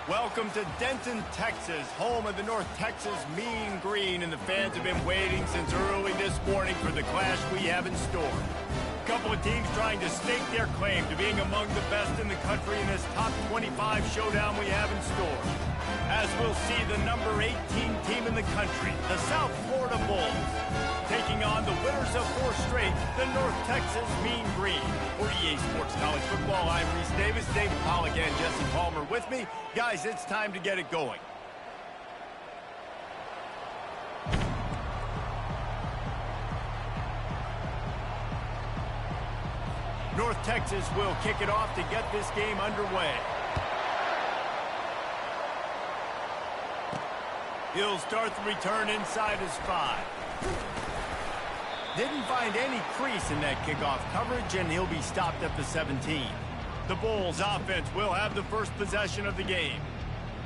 Welcome to Denton, Texas, home of the North Texas Mean Green, and the fans have been waiting since early this morning for the clash we have in store. A couple of teams trying to stake their claim to being among the best in the country in this top 25 showdown we have in store. As we'll see the number 18 team in the country, the South Florida Bulls, taking on the winners of 4 straight, the North Texas Mean Green. For EA Sports College Football, I'm Reese Davis, David Pollock, and Jesse Palmer with me. Guys, it's time to get it going. North Texas will kick it off to get this game underway. He'll start the return inside his 5. Didn't find any crease in that kickoff coverage, and he'll be stopped at the 17. The Bulls offense will have the first possession of the game.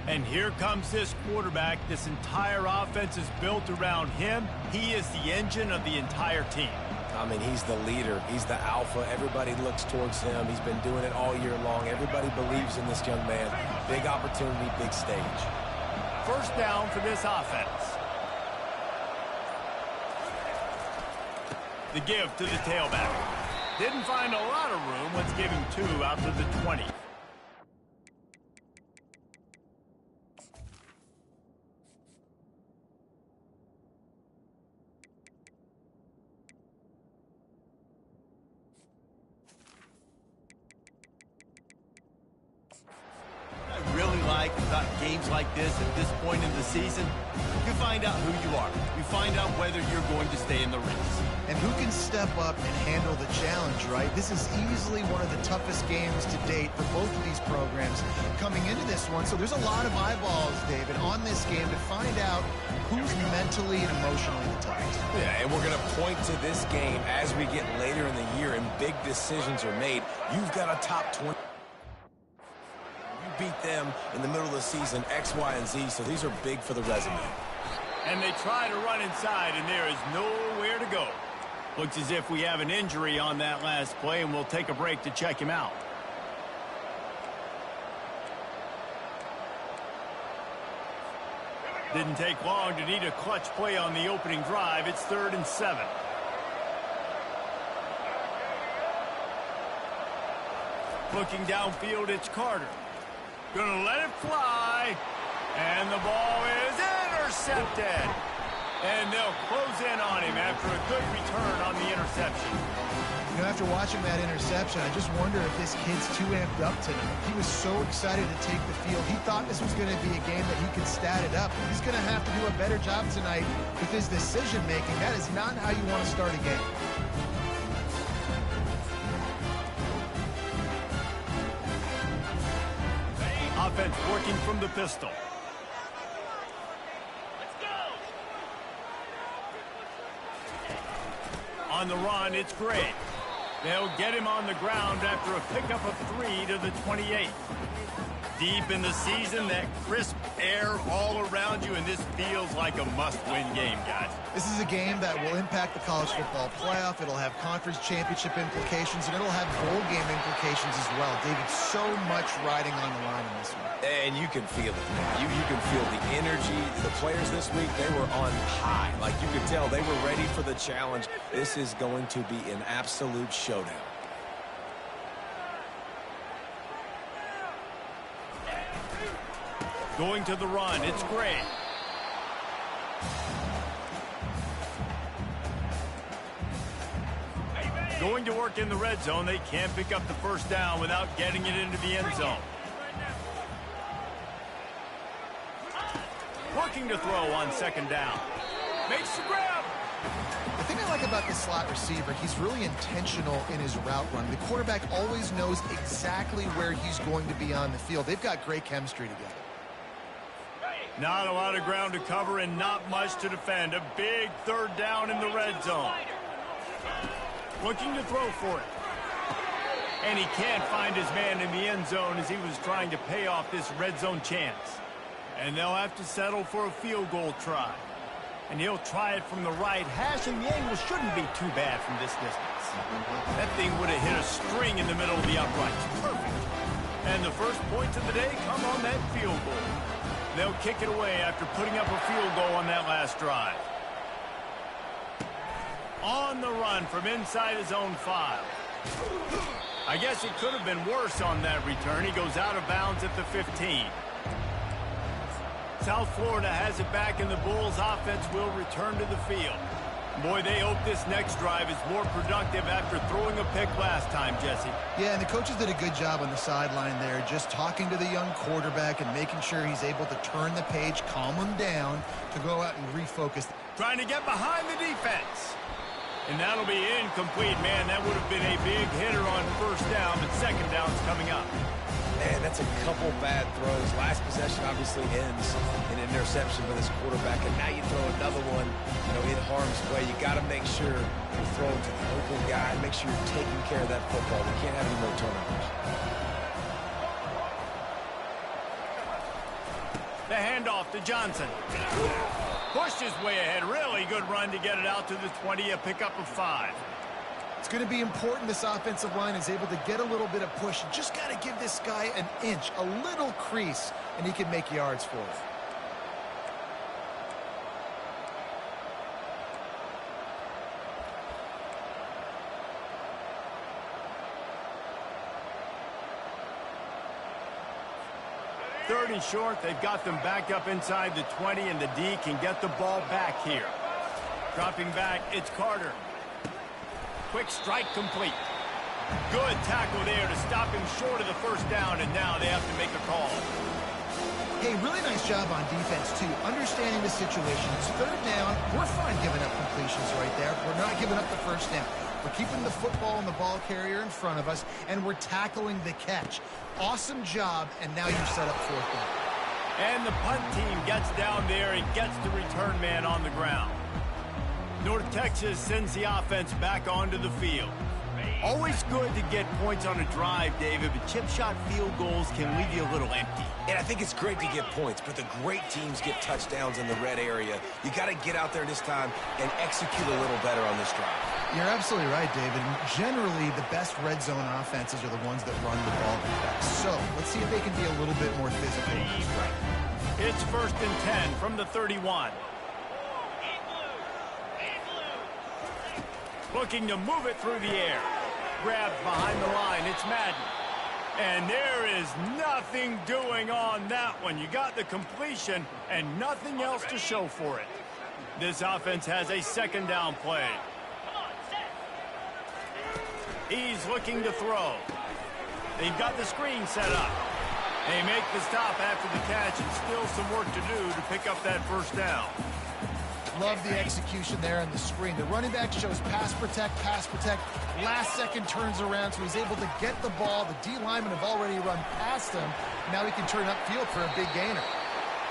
And here comes this quarterback. This entire offense is built around him. He is the engine of the entire team. I mean, he's the leader. He's the alpha. Everybody looks towards him. He's been doing it all year long. Everybody believes in this young man. Big opportunity, big stage. First down for this offense. The give to the tailback. Didn't find a lot of room. Let's give him 2 out to the 20. About games like this at this point in the season, you find out who you are. You find out whether you're going to stay in the race. And who can step up and handle the challenge, right? This is easily one of the toughest games to date for both of these programs coming into this one. So there's a lot of eyeballs, David, on this game to find out who's mentally and emotionally the toughest. Yeah, and we're going to point to this game as we get later in the year and big decisions are made. You've got a top 20. Beat them in the middle of the season, X, Y, and Z, so these are big for the resume. And they try to run inside, and there is nowhere to go. Looks as if we have an injury on that last play, and we'll take a break to check him out. Didn't take long to need a clutch play on the opening drive. It's 3rd and 7. Looking downfield, it's Carter. Gonna let it fly, and the ball is intercepted. And they'll close in on him after a good return on the interception. You know, after watching that interception, I just wonder if this kid's too amped up tonight. He was so excited to take the field. He thought this was going to be a game that he could stat it up. He's going to have to do a better job tonight with his decision-making. That is not how you want to start a game. Offense working from the pistol. Let's go. On the run, it's Gray. They'll get him on the ground after a pickup of 3 to the 28. Deep in the season, that crisp air all around you, and this feels like a must-win game, guys. This is a game that will impact the college football playoff. It'll have conference championship implications, and it'll have bowl game implications as well. David, so much riding on the line in this one. And you can feel it, man. You can feel the energy. The players this week, they were on high. Like you could tell, they were ready for the challenge. This is going to be an absolute showdown. Going to the run, it's Gray. Going to work in the red zone. They can't pick up the first down without getting it into the end zone. Working to throw on 2nd down. Makes the grab. The thing I like about the slot receiver, he's really intentional in his route run. The quarterback always knows exactly where he's going to be on the field. They've got great chemistry together. Not a lot of ground to cover and not much to defend. A big 3rd down in the red zone. Looking to throw for it. And he can't find his man in the end zone as he was trying to pay off this red zone chance. And they'll have to settle for a field goal try. And he'll try it from the right hash, and the angle shouldn't be too bad from this distance. That thing would have hit a string in the middle of the uprights. Perfect. And the first points of the day come on that field goal. They'll kick it away after putting up a field goal on that last drive. On the run from inside his own 5. I guess it could have been worse on that return. He goes out of bounds at the 15. South Florida has it back, and the Bulls offense will return to the field. Boy, they hope this next drive is more productive after throwing a pick last time, Jesse. Yeah, and the coaches did a good job on the sideline there, just talking to the young quarterback and making sure he's able to turn the page, calm him down to go out and refocus. Trying to get behind the defense. And that'll be incomplete, man. That would have been a big hitter on first down, but second down's coming up. Man, that's a couple bad throws. Last possession obviously ends in an interception for this quarterback, and now you throw another one, in harm's way. You got to make sure you're throwing to the open guy. Make sure you're taking care of that football. We can't have any more turnovers. The handoff to Johnson. Pushed his way ahead. Really good run to get it out to the 20, a pickup of 5. It's going to be important this offensive line is able to get a little bit of push. You just got to give this guy an inch, a little crease, and he can make yards for it. Third and short. They've got them back up inside the 20, and the D can get the ball back here. Dropping back, it's Carter. Quick strike complete. Good tackle there to stop him short of the first down, and now they have to make a call. Hey, really nice job on defense, too. Understanding the situation. It's third down. We're fine giving up completions right there. We're not giving up the first down. We're keeping the football and the ball carrier in front of us, and we're tackling the catch. Awesome job, and now you've set up fourth down. And the punt team gets down there and gets the return man on the ground. North Texas sends the offense back onto the field. Always good to get points on a drive, David, but chip shot field goals can leave you a little empty. And I think it's great to get points, but the great teams get touchdowns in the red area. You got to get out there this time and execute a little better on this drive. You're absolutely right, David. Generally, the best red zone offenses are the ones that run the ball the best. So let's see if they can be a little bit more physical on this drive. It's 1st and 10 from the 31. Looking to move it through the air. Grabbed behind the line. It's Madden. And there is nothing doing on that one. You got the completion and nothing else to show for it. This offense has a second down play. He's looking to throw. They've got the screen set up. They make the stop after the catch, and still some work to do to pick up that first down. Love the execution there on the screen. The running back shows pass protect, pass protect. Last second turns around, so he's able to get the ball. The D linemen have already run past him. Now he can turn upfield for a big gainer.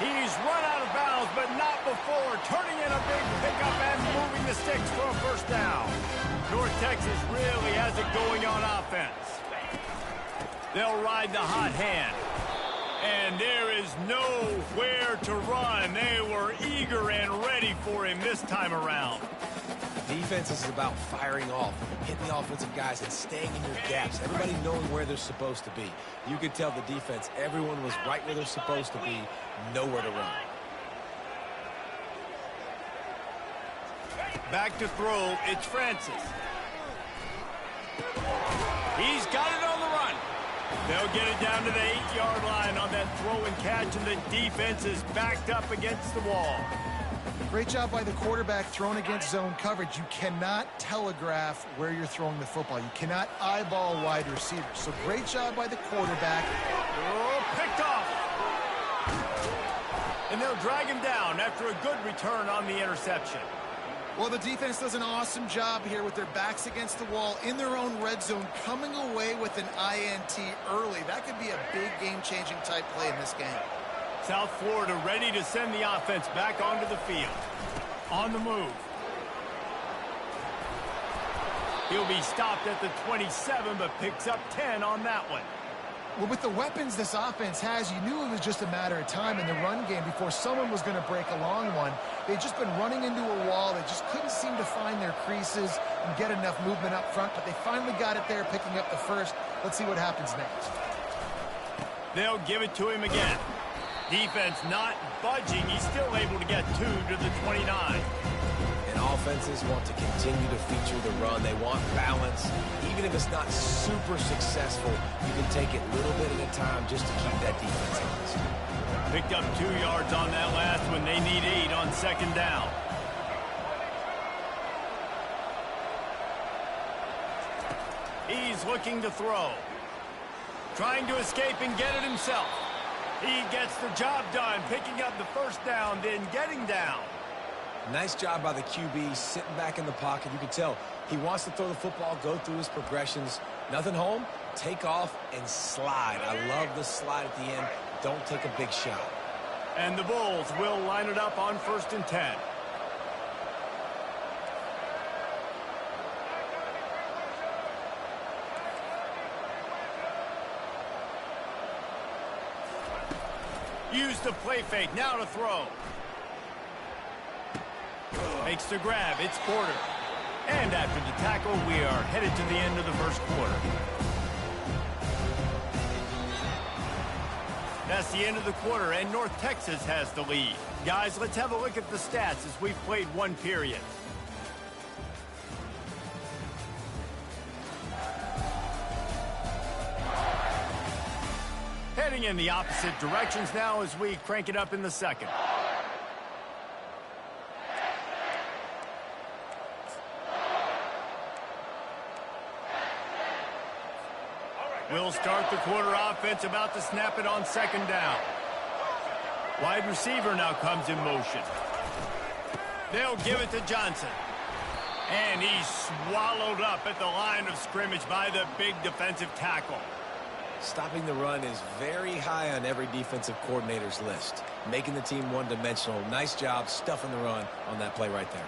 He's run out of bounds, but not before. Turning in a big pickup and moving the sticks for a first down. North Texas really has it going on offense. They'll ride the hot hand. And there is nowhere to run. They were eager and ready for him this time around. Defense is about firing off, hitting the offensive guys and staying in your gaps. Everybody knowing where they're supposed to be. You could tell the defense, everyone was right where they're supposed to be, nowhere to run. Back to throw, it's Francis. He's got it on the run. They'll get it down to the 8-yard line on that throw and catch, and the defense is backed up against the wall. Great job by the quarterback thrown against zone coverage. You cannot telegraph where you're throwing the football. You cannot eyeball wide receivers. So great job by the quarterback. Oh, picked off. And they'll drag him down after a good return on the interception. Well, the defense does an awesome job here with their backs against the wall in their own red zone, coming away with an INT early. That could be a big game-changing type play in this game. South Florida ready to send the offense back onto the field. On the move. He'll be stopped at the 27, but picks up 10 on that one. Well, with the weapons this offense has, you knew it was just a matter of time in the run game before someone was going to break a long one. They'd just been running into a wall. They just couldn't seem to find their creases and get enough movement up front, but they finally got it there, picking up the first. Let's see what happens next. They'll give it to him again. Defense not budging. He's still able to get 2 to the 29. And offenses want to continue to feature the run. They want balance. Even if it's not super successful, you can take it little bit at a time just to keep that defense honest. Picked up 2 yards on that last one. They need 8 on second down. He's looking to throw. Trying to escape and get it himself. He gets the job done, picking up the first down, then getting down. Nice job by the QB, sitting back in the pocket. You can tell he wants to throw the football, go through his progressions. Nothing home, take off, and slide. I love the slide at the end. Don't take a big shot. And the Bulls will line it up on 1st and 10. Use the play fake, now to throw. Makes the grab, it's Porter. And after the tackle, we are headed to the end of the first quarter. That's the end of the quarter, and North Texas has the lead. Guys, let's have a look at the stats as we've played 1 period. Heading in the opposite directions now as we crank it up in the second. We'll start the quarter offense, about to snap it on second down. Wide receiver now comes in motion. They'll give it to Johnson. And he's swallowed up at the line of scrimmage by the big defensive tackle. Stopping the run is very high on every defensive coordinator's list. Making the team one-dimensional. Nice job stuffing the run on that play right there.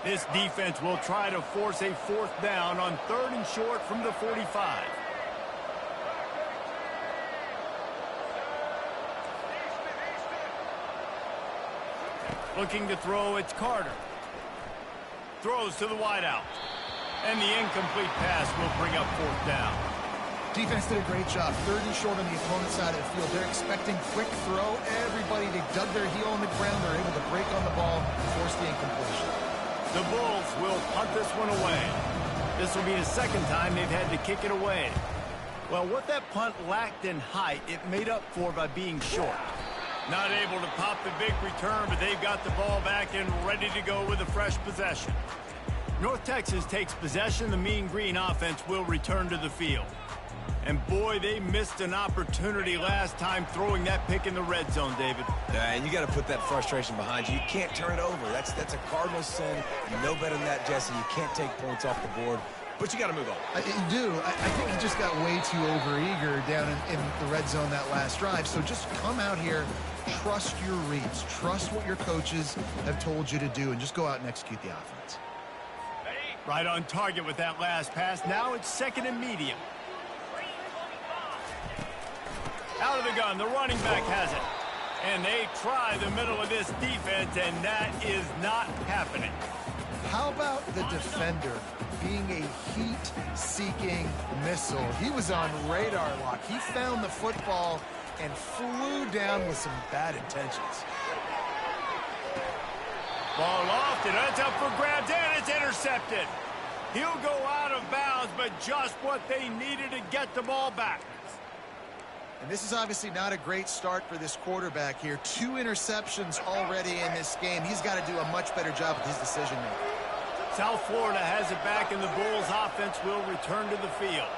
This defense will try to force a 4th down on 3rd and short from the 45. Looking to throw, it's Carter. Throws to the wideout. And the incomplete pass will bring up 4th down. Defense did a great job. 3rd and short on the opponent's side of the field. They're expecting quick throw. Everybody, they dug their heel on the ground. They're able to break on the ball, force the incompletion. The Bulls will punt this one away. This will be the 2nd time they've had to kick it away. Well, what that punt lacked in height, it made up for by being short. Not able to pop the big return, but they've got the ball back and ready to go with a fresh possession. North Texas takes possession. The Mean Green offense will return to the field. And boy, they missed an opportunity last time throwing that pick in the red zone, David. And you got to put that frustration behind you. You can't turn it over. That's a cardinal sin. You know better than that, Jesse. You can't take points off the board, but you got to move on. You do. I think he just got way too overeager down in the red zone that last drive. So just come out here, trust your reads, trust what your coaches have told you to do, and just go out and execute the offense. Right on target with that last pass. Now it's 2nd and medium. Out of the gun, the running back has it. And they try the middle of this defense, and that is not happening. How about the defender being a heat-seeking missile? He was on radar lock. He found the football and flew down with some bad intentions. Ball lofted, that's up for grabs, and it's intercepted. He'll go out of bounds, but just what they needed to get the ball back. And this is obviously not a great start for this quarterback here. 2 interceptions already in this game. He's got to do a much better job with his decision-making. South Florida has it back, and the Bulls offense will return to the field.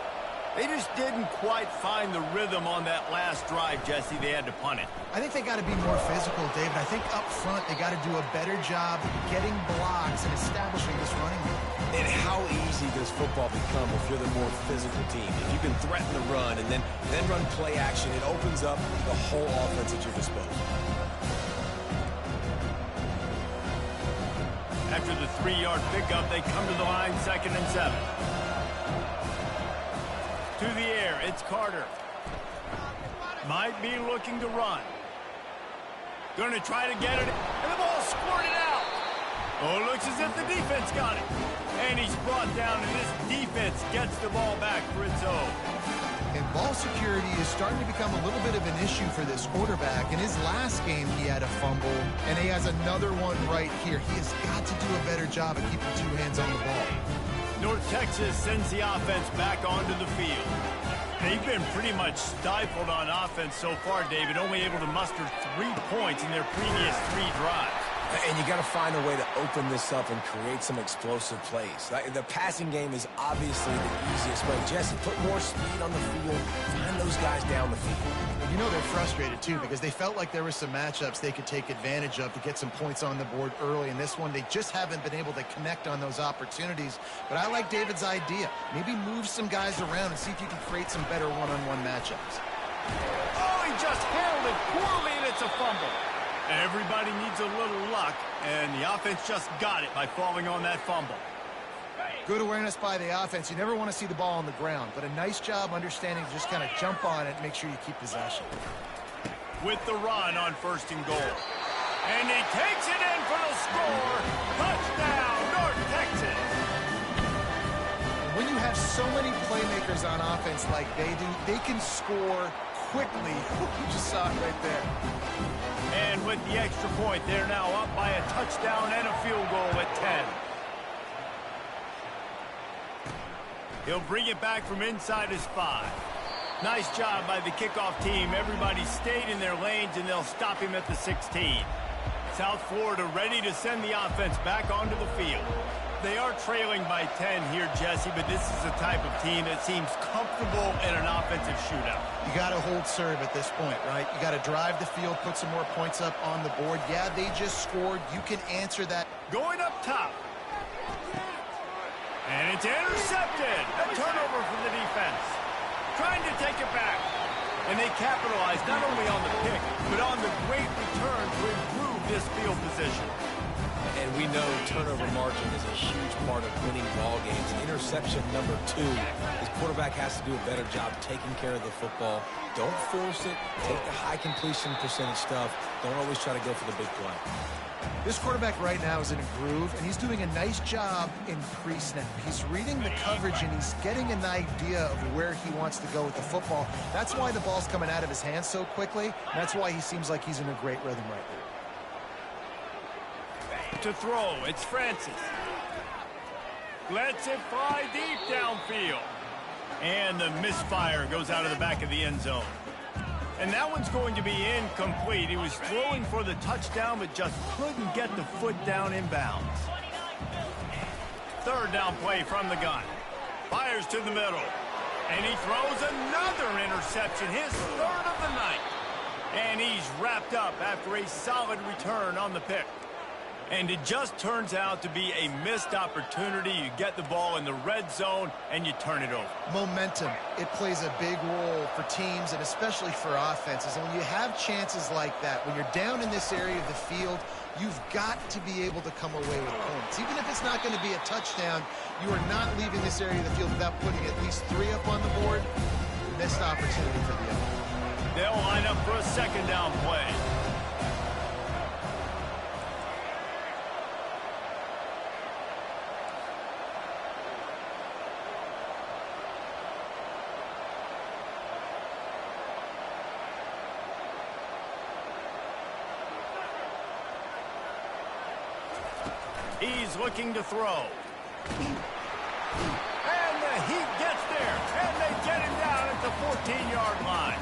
They just didn't quite find the rhythm on that last drive, Jesse. They had to punt it. I think they got to be more physical, David. I think up front they got to do a better job getting blocks and establishing this running game. And how easy does football become if you're the more physical team? If you can threaten the run and then run play action, it opens up the whole offense at your disposal. After the 3-yard pickup, they come to the line, 2nd and 7. To the air, it's Carter. Might be looking to run. Going to try to get it, and the ball squirted out. Oh, it looks as if the defense got it. And he's brought down, and this defense gets the ball back for its own. And ball security is starting to become a little bit of an issue for this quarterback. In his last game, he had a fumble, and he has another one right here. He has got to do a better job of keeping two hands on the ball. North Texas sends the offense back onto the field. They've been pretty much stifled on offense so far, David, only able to muster 3 points in their previous 3 drives. And you got to find a way to open this up and create some explosive plays. The passing game is obviously the easiest way. Jesse, put more speed on the field. Find those guys down the field. You know they're frustrated, too, because they felt like there were some matchups they could take advantage of to get some points on the board early. In this one, they just haven't been able to connect on those opportunities. But I like David's idea. Maybe move some guys around and see if you can create some better one-on-one matchups. Oh, he just handled it poorly, and it's a fumble. Everybody needs a little luck, and the offense just got it by falling on that fumble. Good awareness by the offense. You never want to see the ball on the ground, but a nice job understanding to just kind of jump on it and make sure you keep possession. With the run on 1st and goal. And he takes it in for the score. Touchdown, North Texas. When you have so many playmakers on offense like they do, they can score quickly. You just saw it right there. And with the extra point, they're now up by a touchdown and a field goal at 10. He'll bring it back from inside his 5. Nice job by the kickoff team. Everybody stayed in their lanes, and they'll stop him at the 16. South Florida ready to send the offense back onto the field. They are trailing by 10 here, Jesse, but this is the type of team that seems comfortable in an offensive shootout. You got to hold serve at this point, right? You got to drive the field, put some more points up on the board. Yeah, they just scored. You can answer that. Going up top. And it's intercepted. A turnover for the defense. Trying to take it back. And they capitalize not only on the pick, but on the great return to improve this field position. And we know turnover margin is a huge part of winning ball games. Interception number 2. His quarterback has to do a better job taking care of the football. Don't force it. Take the high completion percentage stuff. Don't always try to go for the big play. This quarterback right now is in a groove, and he's doing a nice job in pre-snap. He's reading the coverage, and he's getting an idea of where he wants to go with the football. That's why the ball's coming out of his hands so quickly. That's why he seems like he's in a great rhythm right now. To throw, it's Francis. Lets it fly deep downfield. And the misfire goes out of the back of the end zone. And that one's going to be incomplete. He was throwing for the touchdown, but just couldn't get the foot down inbounds. 3rd down play from the gun. Fires to the middle. And he throws another interception, his 3rd of the night. And he's wrapped up after a solid return on the pick. And it just turns out to be a missed opportunity. You get the ball in the red zone, and you turn it over. Momentum. It plays a big role for teams and especially for offenses. And when you have chances like that, when you're down in this area of the field, you've got to be able to come away with points. Even if it's not going to be a touchdown, you are not leaving this area of the field without putting at least 3 up on the board. Missed opportunity for the other. They'll line up for a 2nd down play. He's looking to throw. And the Heat gets there. And they get him down at the 14-yard line.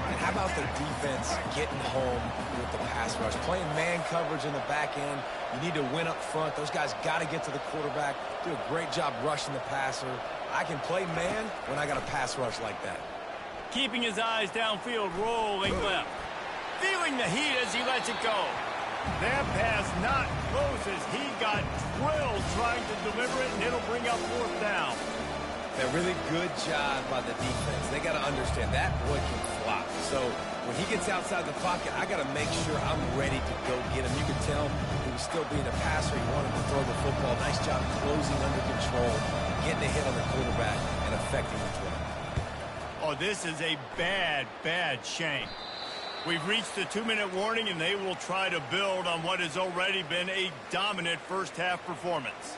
And how about the defense getting home with the pass rush? Playing man coverage in the back end. You need to win up front. Those guys got to get to the quarterback. Do a great job rushing the passer. I can play man when I got a pass rush like that. Keeping his eyes downfield, rolling left. Feeling the heat as he lets it go. That pass not closes. He got drilled trying to deliver it, and it'll bring up 4th down. A really good job by the defense. They got to understand that boy can flop. So when he gets outside the pocket, I got to make sure I'm ready to go get him. You can tell he was still being a passer. He wanted to throw the football. Nice job closing under control, getting a hit on the quarterback, and affecting the throw. Oh, this is a bad, bad shank. We've reached the 2-minute warning, and they will try to build on what has already been a dominant first-half performance.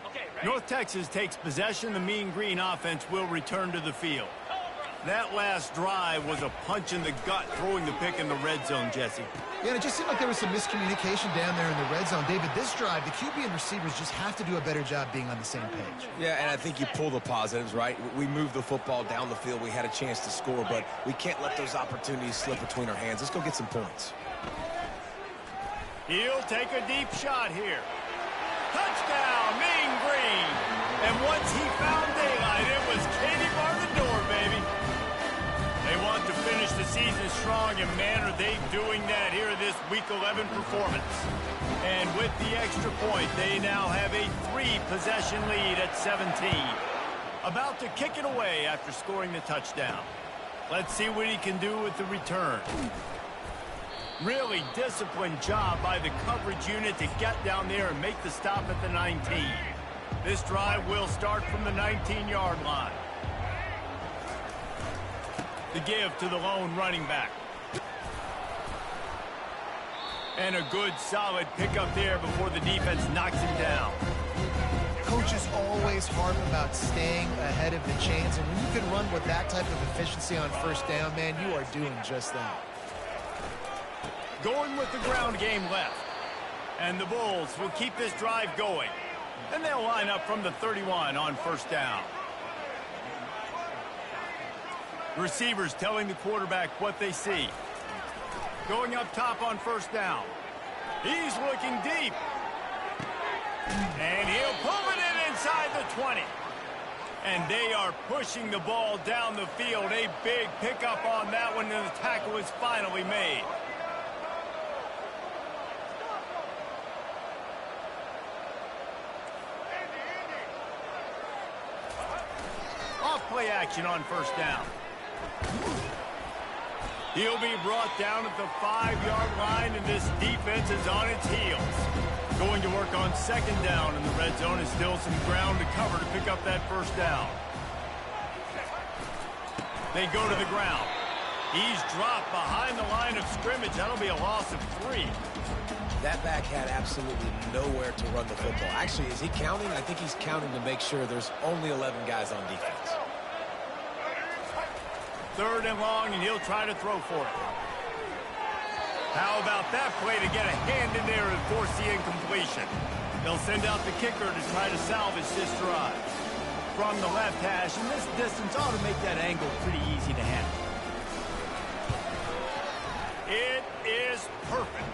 Okay, North Texas takes possession. The Mean Green offense will return to the field. That last drive was a punch in the gut, throwing the pick in the red zone, Jesse. Yeah, and it just seemed like there was some miscommunication down there in the red zone. David, this drive, the QB and receivers just have to do a better job being on the same page. Yeah, and I think you pull the positives, right? We moved the football down the field. We had a chance to score, but we can't let those opportunities slip between our hands. Let's go get some points. He'll take a deep shot here. Touchdown, Mean Green. And once he found daylight, it was Katie bar the door, baby. They want to finish the season strong, and man, are they doing that here in this Week 11 performance. And with the extra point, they now have a 3-possession lead at 17. About to kick it away after scoring the touchdown. Let's see what he can do with the return. Really disciplined job by the coverage unit to get down there and make the stop at the 19. This drive will start from the 19-yard line. The give to the lone running back. And a good, solid pickup there before the defense knocks him down. Coaches always harp about staying ahead of the chains, and when you can run with that type of efficiency on first down, man, you are doing just that. Going with the ground game left. And the Bulls will keep this drive going. And they'll line up from the 31 on first down. Receivers telling the quarterback what they see. Going up top on first down. He's looking deep. And he'll pull it in inside the 20. And they are pushing the ball down the field. A big pickup on that one, and the tackle is finally made. Off-play action on first down. He'll be brought down at the 5-yard line, and this defense is on its heels. Going to work on second down, and the red zone is still some ground to cover to pick up that first down. They go to the ground. He's dropped behind the line of scrimmage. That'll be a loss of 3. That back had absolutely nowhere to run the football. Actually, is he counting? I think he's counting to make sure there's only 11 guys on defense. Third and long, and he'll try to throw for it. How about that play to get a hand in there and force the incompletion? They'll send out the kicker to try to salvage this drive. From the left hash, and this distance ought to make that angle pretty easy to handle. It is perfect.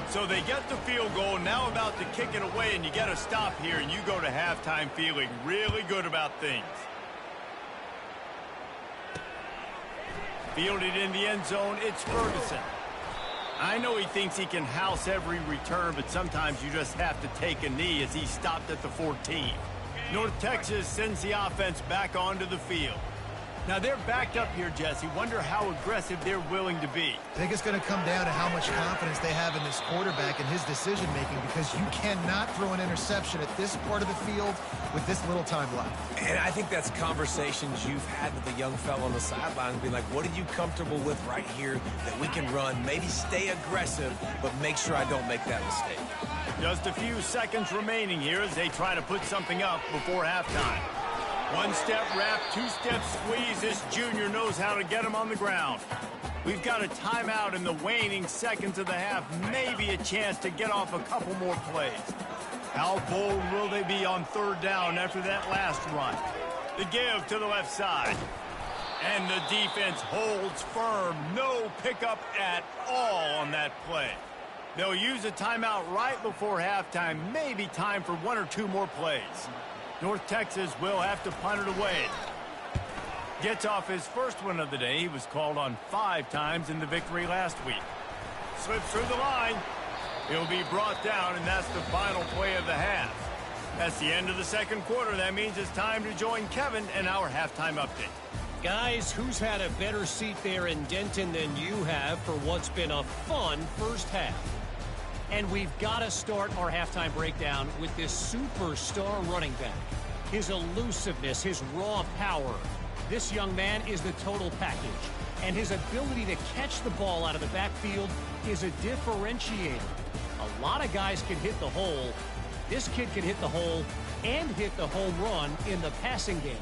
So they get the field goal, now about to kick it away, and you get a stop here, and you go to halftime feeling really good about things. Fielded in the end zone, it's Ferguson. I know he thinks he can house every return, but sometimes you just have to take a knee as he stopped at the 14. North Texas sends the offense back onto the field. Now they're backed up here, Jesse. Wonder how aggressive they're willing to be. I think it's going to come down to how much confidence they have in this quarterback and his decision-making, because you cannot throw an interception at this part of the field with this little time left. And I think that's conversations you've had with the young fella on the sideline, being like, what are you comfortable with right here that we can run? Maybe stay aggressive, but make sure I don't make that mistake. Just a few seconds remaining here as they try to put something up before halftime. One-step wrap, two-step squeeze. This junior knows how to get him on the ground. We've got a timeout in the waning seconds of the half. Maybe a chance to get off a couple more plays. How bold will they be on third down after that last run? The give to the left side. And the defense holds firm. No pickup at all on that play. They'll use a timeout right before halftime. Maybe time for one or two more plays. North Texas will have to punt it away. Gets off his first one of the day. He was called on 5 times in the victory last week. Slips through the line. He'll be brought down, and that's the final play of the half. That's the end of the second quarter. That means it's time to join Kevin in our halftime update. Guys, who's had a better seat there in Denton than you have for what's been a fun first half? And we've got to start our halftime breakdown with this superstar running back. His elusiveness, his raw power. This young man is the total package. And his ability to catch the ball out of the backfield is a differentiator. A lot of guys can hit the hole. This kid can hit the hole and hit the home run in the passing game.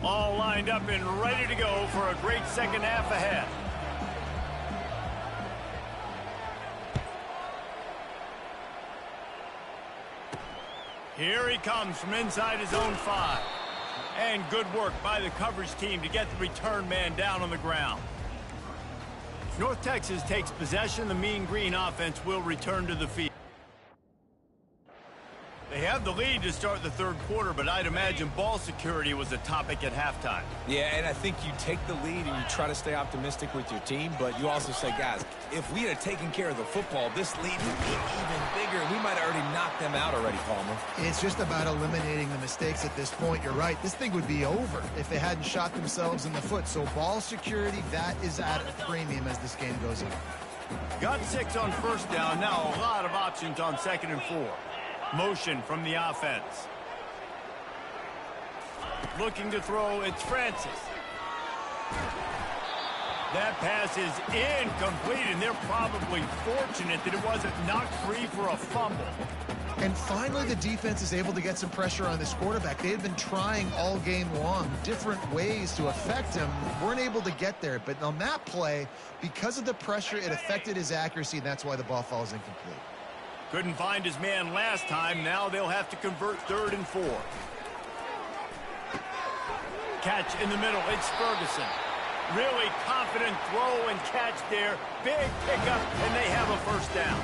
All lined up and ready to go for a great second half ahead. Here he comes from inside his own 5. And good work by the coverage team to get the return man down on the ground. North Texas takes possession. The Mean Green offense will return to the field. They have the lead to start the third quarter, but I'd imagine ball security was a topic at halftime. Yeah, and I think you take the lead and you try to stay optimistic with your team, but you also say, guys, if we had taken care of the football, this lead would be even bigger. We might have already knocked them out already, Palmer. It's just about eliminating the mistakes at this point. You're right. This thing would be over if they hadn't shot themselves in the foot. So ball security, that is at a premium as this game goes on. Got 6 on first down. Now a lot of options on 2nd and 4. Motion from the offense. Looking to throw, it's Francis. That pass is incomplete, and they're probably fortunate that it wasn't knocked free for a fumble. And finally, the defense is able to get some pressure on this quarterback. They had been trying all game long different ways to affect him. Weren't able to get there. But on that play, because of the pressure, it affected his accuracy, and that's why the ball falls incomplete. Couldn't find his man last time. Now they'll have to convert 3rd and 4. Catch in the middle. It's Ferguson. Really confident throw and catch there. Big pickup, and they have a first down.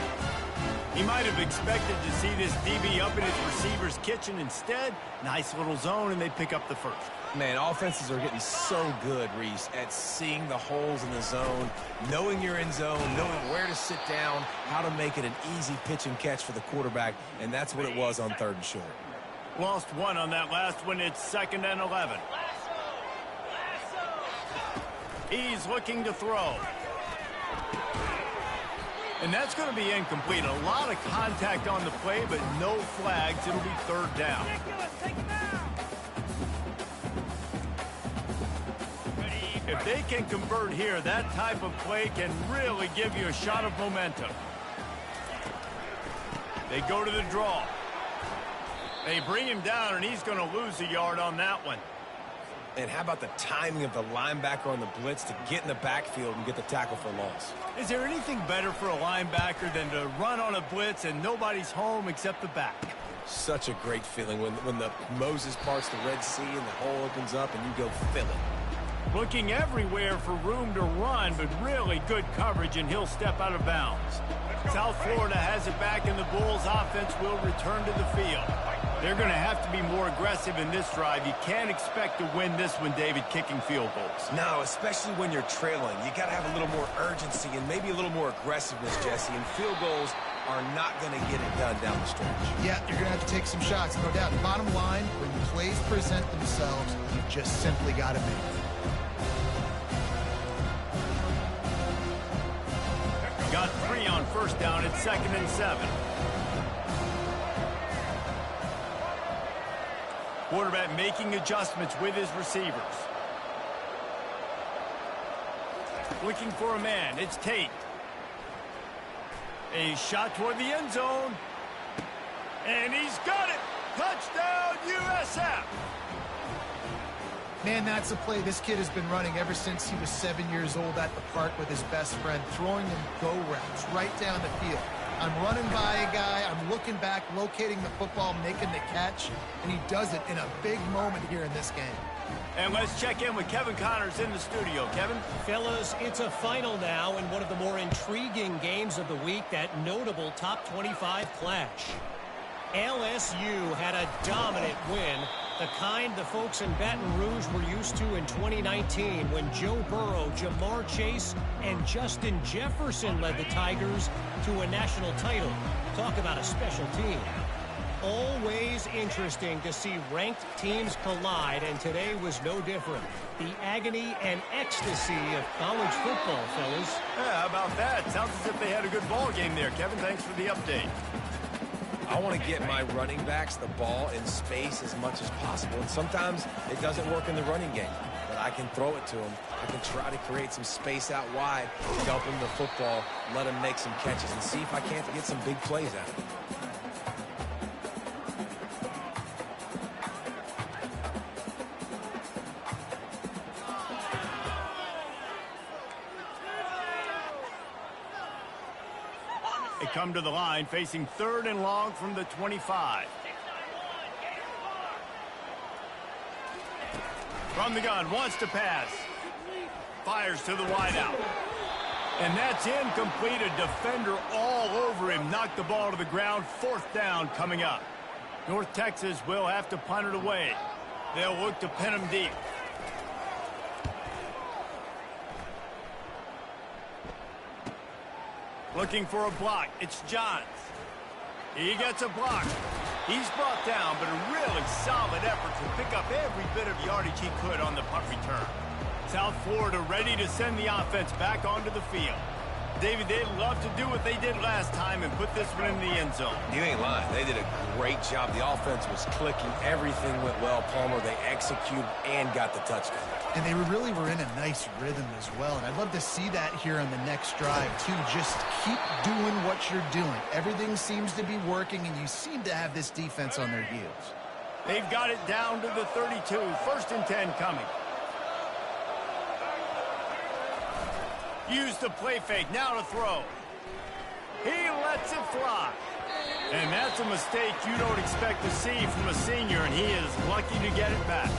He might have expected to see this DB up in his receiver's kitchen. Instead, nice little zone, and they pick up the first. Man, offenses are getting so good, Reese, at seeing the holes in the zone, knowing you're in zone, knowing where to sit down, how to make it an easy pitch and catch for the quarterback, and that's what it was on 3rd and short. Lost 1 on that last one. It's 2nd and 11. He's looking to throw. And that's going to be incomplete. A lot of contact on the play, but no flags. It'll be 3rd down. If they can convert here, that type of play can really give you a shot of momentum. They go to the draw. They bring him down, and he's going to lose a yard on that one. And how about the timing of the linebacker on the blitz to get in the backfield and get the tackle for loss? Is there anything better for a linebacker than to run on a blitz and nobody's home except the back? Such a great feeling when the Moses parts the Red Sea and the hole opens up and you go fill it. Looking everywhere for room to run, but really good coverage, and he'll step out of bounds. South Florida has it back, and the Bulls offense will return to the field. They're going to have to be more aggressive in this drive. You can't expect to win this one, David, kicking field goals. No, especially when you're trailing. You got to have a little more urgency and maybe a little more aggressiveness, Jesse, and field goals are not going to get it done down the stretch. Yeah, you're going to have to take some shots, no doubt. Bottom line, when plays present themselves, you just simply got to make it. got 3 on first down at 2nd and 7. Quarterback making adjustments with his receivers. Looking for a man. It's Tate. A shot toward the end zone. And he's got it. Touchdown, USF. Man, that's a play this kid has been running ever since he was 7 years old at the park with his best friend, throwing him go routes right down the field. I'm running by a guy, I'm looking back, locating the football, making the catch, and he does it in a big moment here in this game. And let's check in with Kevin Connors in the studio. Kevin? Fellas, it's a final now in one of the more intriguing games of the week, that notable top 25 clash. LSU had a dominant win, the kind the folks in Baton Rouge were used to in 2019 when Joe Burrow, Jamar Chase, and Justin Jefferson led the Tigers to a national title. Talk about a special team. Always interesting to see ranked teams collide, and today was no different. The agony and ecstasy of college football, fellas. Yeah, how about that? Sounds as if they had a good ball game there. Kevin, thanks for the update. I want to get my running backs the ball in space as much as possible, and sometimes it doesn't work in the running game, but I can throw it to them. I can try to create some space out wide, dump them the football, let them make some catches, and see if I can't get some big plays out of it. They come to the line facing 3rd and long from the 25. From the gun, wants to pass. Fires to the wideout. And that's incomplete. A defender all over him. Knocked the ball to the ground. 4th down coming up. North Texas will have to punt it away. They'll look to pin him deep. Looking for a block. It's Johns. He gets a block. He's brought down, but a really solid effort to pick up every bit of yardage he could on the punt return. South Florida ready to send the offense back onto the field. David, they'd love to do what they did last time and put this one in the end zone. You ain't lying. They did a great job. The offense was clicking. Everything went well, Palmer. They executed and got the touchdown. And they really were in a nice rhythm as well. And I'd love to see that here on the next drive, too. Just keep doing what you're doing. Everything seems to be working, and you seem to have this defense on their heels. They've got it down to the 32. 1st and 10 coming. Use the play fake. Now to throw. He lets it fly. And that's a mistake you don't expect to see from a senior, and he is lucky to get it back.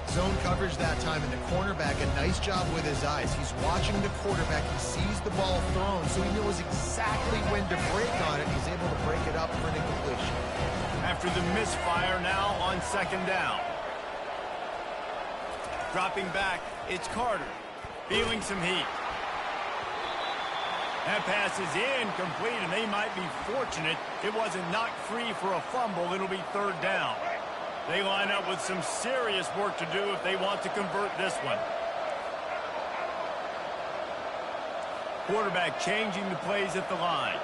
Zone coverage that time, and the cornerback, a nice job with his eyes. He's watching the quarterback. He sees the ball thrown, so he knows exactly when to break on it. He's able to break it up for an incompletion. After the misfire, now on 2nd down. Dropping back, it's Carter. Feeling some heat. That pass is incomplete, and they might be fortunate it wasn't knocked free for a fumble. It'll be 3rd down. They line up with some serious work to do if they want to convert this one. Quarterback changing the plays at the line.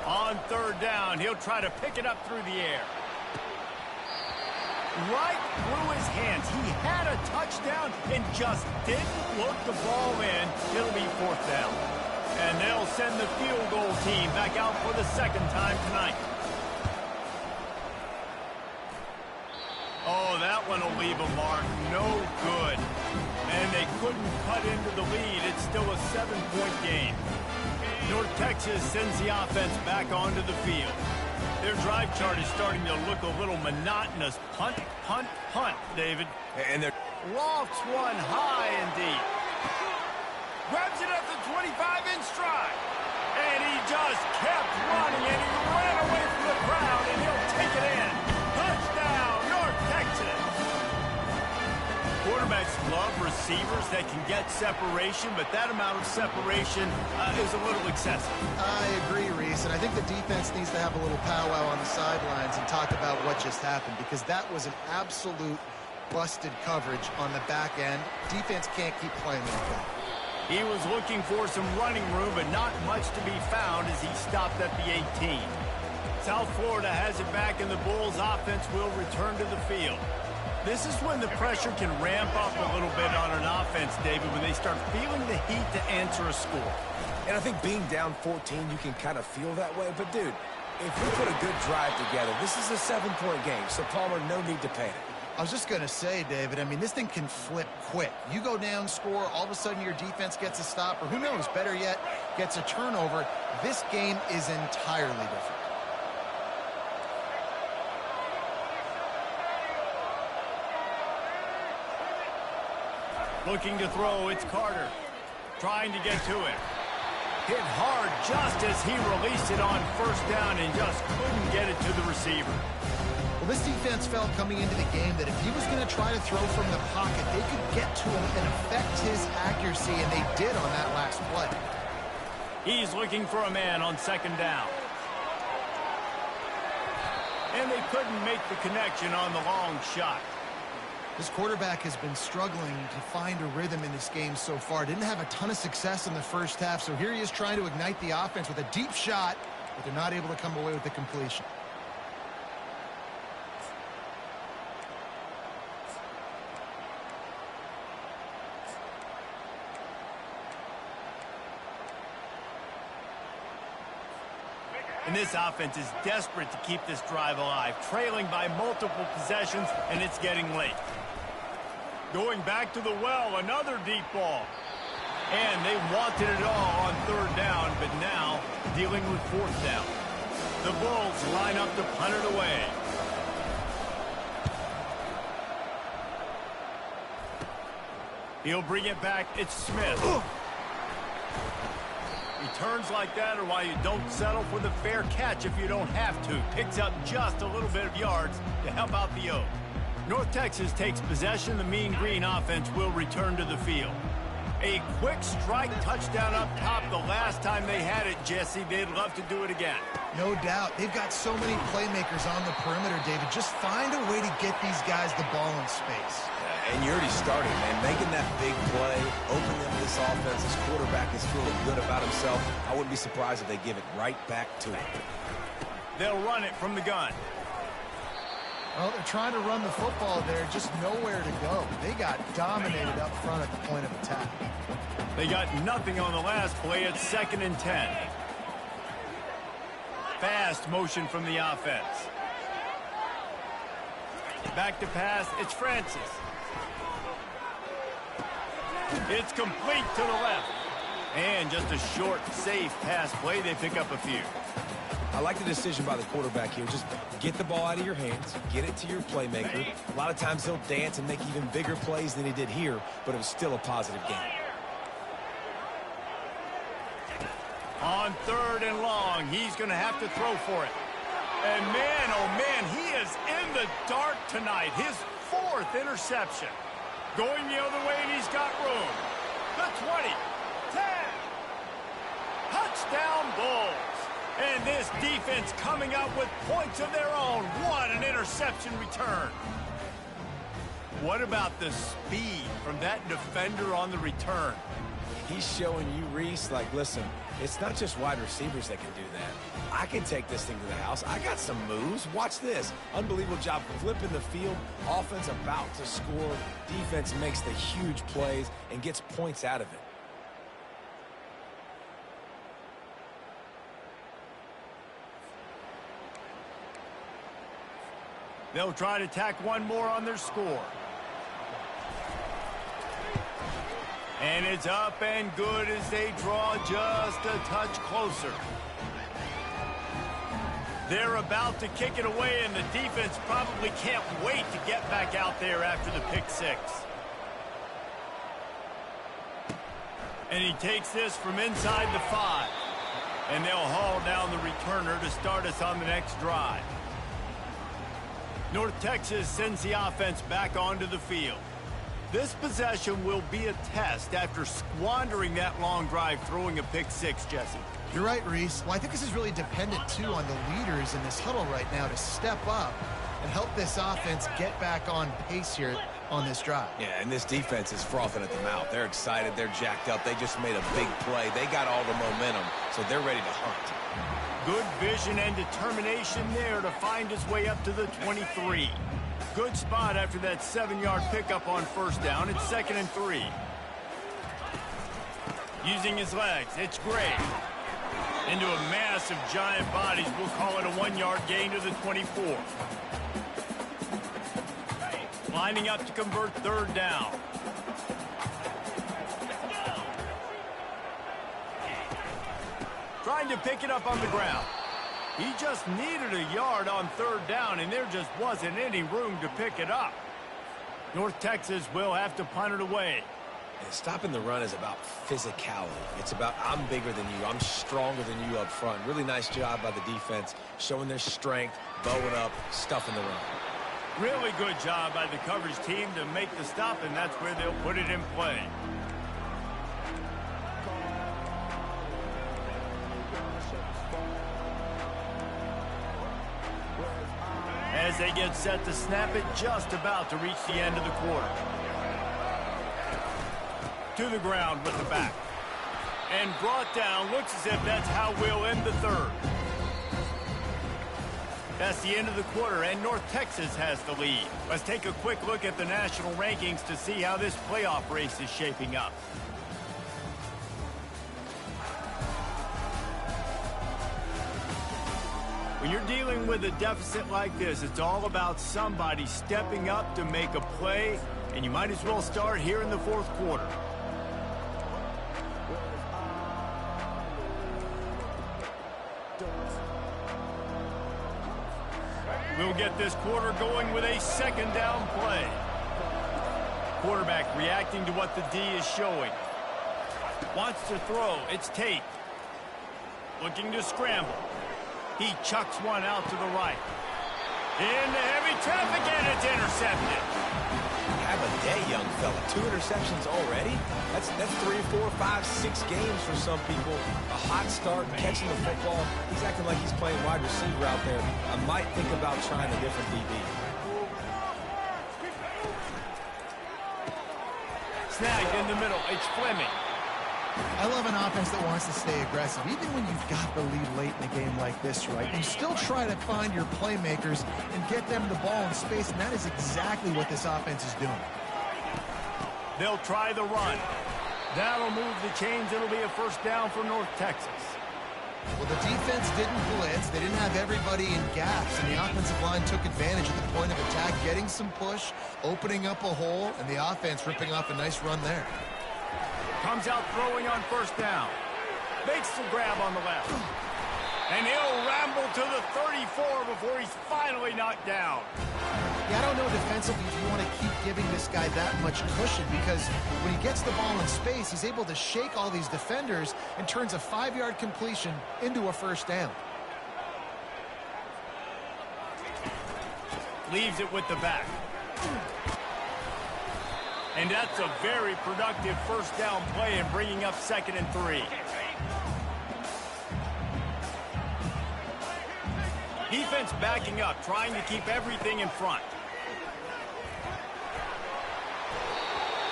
On 3rd down, he'll try to pick it up through the air. Right through his hands. He had a touchdown and just didn't look the ball in. It'll be 4th down. And they'll send the field goal team back out for the 2nd time tonight. Oh, that one will leave a mark. No good. And they couldn't cut into the lead. It's still a 7-point game. North Texas sends the offense back onto the field. Their drive chart is starting to look a little monotonous. Punt, punt, punt, David. And they're lofts one high and deep. Grabs it at the 25 in stride. And he just kept running, and he ran away from the crowd, and he'll take it in. Touchdown, North Texas. Quarterbacks love receivers that can get separation, but that amount of separation is a little excessive. I agree, Reese, and I think the defense needs to have a little powwow on the sidelines and talk about what just happened, because that was an absolute busted coverage on the back end. Defense can't keep playing like that. He was looking for some running room, but not much to be found as he stopped at the 18. South Florida has it back, and the Bulls offense will return to the field. This is when the pressure can ramp up a little bit on an offense, David, when they start feeling the heat to answer a score. And I think being down 14, you can kind of feel that way. But, dude, if you put a good drive together, this is a 7-point game, so Palmer, no need to panic. I was just going to say, David, I mean, this thing can flip quick. You go down, score, all of a sudden your defense gets a stop, or who knows, better yet, gets a turnover. This game is entirely different. Looking to throw, it's Carter. Trying to get to it. Hit hard just as he released it on first down and just couldn't get it to the receiver. Well, this defense felt coming into the game that if he was going to try to throw from the pocket, they could get to him and affect his accuracy, and they did on that last play. He's looking for a man on second down. And they couldn't make the connection on the long shot. This quarterback has been struggling to find a rhythm in this game so far. Didn't have a ton of success in the first half, so here he is trying to ignite the offense with a deep shot, but they're not able to come away with the completion. And this offense is desperate to keep this drive alive, trailing by multiple possessions, and it's getting late. Going back to the well, another deep ball. And they wanted it all on third down, but now dealing with fourth down. The Bulls line up to punt it away. He'll bring it back. It's Smith. Returns like that are why you don't settle for the fair catch if you don't have to. Picks up just a little bit of yards to help out the O. North Texas takes possession. The Mean Green offense will return to the field. A quick strike touchdown up top the last time they had it, Jesse. They'd love to do it again. No doubt. They've got so many playmakers on the perimeter, David. Just find a way to get these guys the ball in space. And you already started, man. Making that big play, opening up this offense. This quarterback is feeling good about himself. I wouldn't be surprised if they give it right back to him. They'll run it from the gun. Well, they're trying to run the football there, just nowhere to go. They got dominated up front at the point of attack. They got nothing on the last play. It's 2nd and 10. Fast motion from the offense. Back to pass. It's Francis. It's complete to the left. And just a short, safe pass play. They pick up a few. I like the decision by the quarterback here. Just get the ball out of your hands, get it to your playmaker. A lot of times he'll dance and make even bigger plays than he did here, but it was still a positive game. On 3rd and long, he's going to have to throw for it. And man, oh man, he is in the dark tonight. His 4th interception. Going the other way, and he's got room. The 20, 10. Touchdown Bulls. And this defense coming up with points of their own. What an interception return. What about the speed from that defender on the return? He's showing you, Reese, like, listen, it's not just wide receivers that can do that. I can take this thing to the house. I got some moves. Watch this. Unbelievable job flipping the field. Offense about to score. Defense makes the huge plays and gets points out of it. They'll try to tack one more on their score. And it's up and good as they draw just a touch closer. They're about to kick it away, and the defense probably can't wait to get back out there after the pick six. And he takes this from inside the 5. And they'll haul down the returner to start us on the next drive. North Texas sends the offense back onto the field. This possession will be a test after squandering that long drive, throwing a pick six, Jesse. You're right, Reese. Well, I think this is really dependent, too, on the leaders in this huddle right now to step up and help this offense get back on pace here. on this drive. Yeah, and this defense is frothing at the mouth. They're excited. They're jacked up. They just made a big play. They got all the momentum, so they're ready to hunt. Good vision and determination there to find his way up to the 23. Good spot after that 7-yard pickup on first down. It's 2nd and 3. Using his legs, it's Gray. Into a mass of giant bodies. We'll call it a 1-yard gain to the 24. Lining up to convert 3rd down. Trying to pick it up on the ground. He just needed a yard on 3rd down, and there just wasn't any room to pick it up. North Texas will have to punt it away. And stopping the run is about physicality. It's about I'm bigger than you. I'm stronger than you up front. Really nice job by the defense, showing their strength, bowing up, stuffing the run. Really good job by the coverage team to make the stop, and that's where they'll put it in play. As they get set to snap it, just about to reach the end of the quarter. To the ground with the back. And brought down. Looks as if that's how we'll end the 3rd. That's the end of the quarter, and North Texas has the lead. Let's take a quick look at the national rankings to see how this playoff race is shaping up. When you're dealing with a deficit like this, it's all about somebody stepping up to make a play, and you might as well start here in the 4th quarter. We'll get this quarter going with a 2nd down play. Quarterback reacting to what the D is showing. Wants to throw. It's Tate. Looking to scramble. He chucks one out to the right. Into heavy traffic, and it's intercepted. Have a day, young fella. 2 interceptions already? That's 3, 4, 5, 6 games for some people. A hot start, catching the football. He's acting like he's playing wide receiver out there. I might think about trying a different DB. Snagged in the middle. It's Fleming. I love an offense that wants to stay aggressive. Even when you've got the lead late in a game like this, right? You still try to find your playmakers and get them the ball in space, and that is exactly what this offense is doing. They'll try the run. That'll move the chains. It'll be a 1st down for North Texas. Well, the defense didn't blitz. They didn't have everybody in gaps, and the offensive line took advantage at the point of attack, getting some push, opening up a hole, and the offense ripping off a nice run there. Comes out throwing on 1st down. Makes the grab on the left. And he'll ramble to the 34 before he's finally knocked down. Yeah, I don't know defensively if you want to keep giving this guy that much cushion, because when he gets the ball in space, he's able to shake all these defenders and turns a 5-yard completion into a 1st down. Leaves it with the back. And that's a very productive 1st down play and bringing up 2nd and 3. Defense backing up, trying to keep everything in front.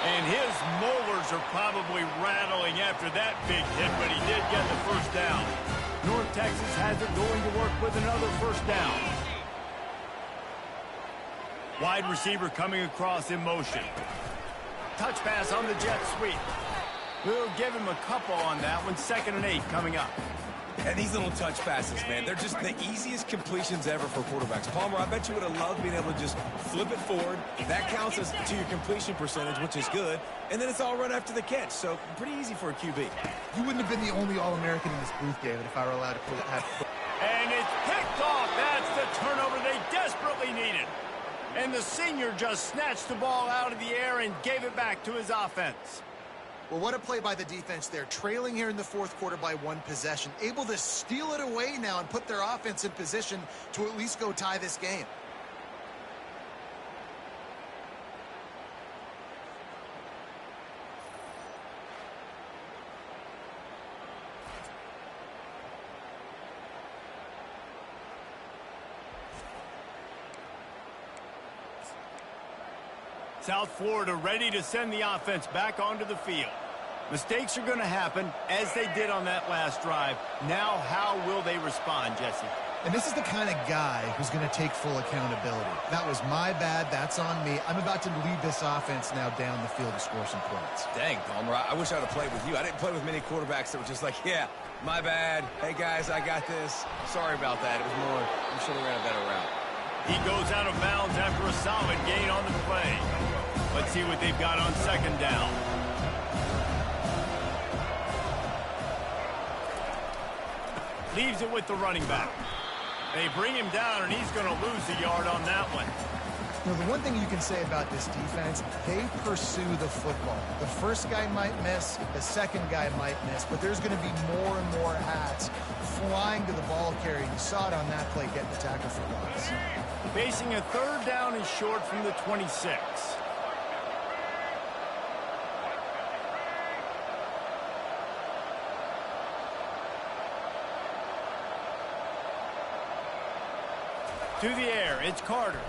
And his molars are probably rattling after that big hit, but he did get the 1st down. North Texas has it going to work with another 1st down. Wide receiver coming across in motion. Touch pass on the jet sweep. We'll give him a couple on that one. 2nd and 8 coming up. And these little touch passes, man, they're just the easiest completions ever for quarterbacks. Palmer, I bet you would have loved being able to just flip it forward. That counts as to your completion percentage, which is good. And then it's all right after the catch. So pretty easy for a QB. You wouldn't have been the only All-American in this booth, David, if I were allowed to put it. And it's picked off. That's the turnover they desperately needed. And the senior just snatched the ball out of the air and gave it back to his offense. Well, what a play by the defense there. Trailing here in the 4th quarter by 1 possession. Able to steal it away now and put their offense in position to at least go tie this game. South Florida ready to send the offense back onto the field. Mistakes are going to happen, as they did on that last drive. Now, how will they respond, Jesse? And this is the kind of guy who's going to take full accountability. That was my bad. That's on me. I'm about to lead this offense now down the field to score some points. Dang, Palmer, I wish I'd have played with you. I didn't play with many quarterbacks that were just like, yeah, my bad. Hey, guys, I got this. Sorry about that. It was more, we should have ran a better route. He goes out of bounds after a solid gain on the play. Let's see what they've got on second down. Leaves it with the running back. They bring him down, and he's going to lose a yard on that one. You know, the one thing you can say about this defense, they pursue the football. The first guy might miss, the second guy might miss, but there's going to be more and more hats flying to the ball carrier. You saw it on that play, getting the tackle for loss. Facing a third down and short from the 26. To the air, it's Carter.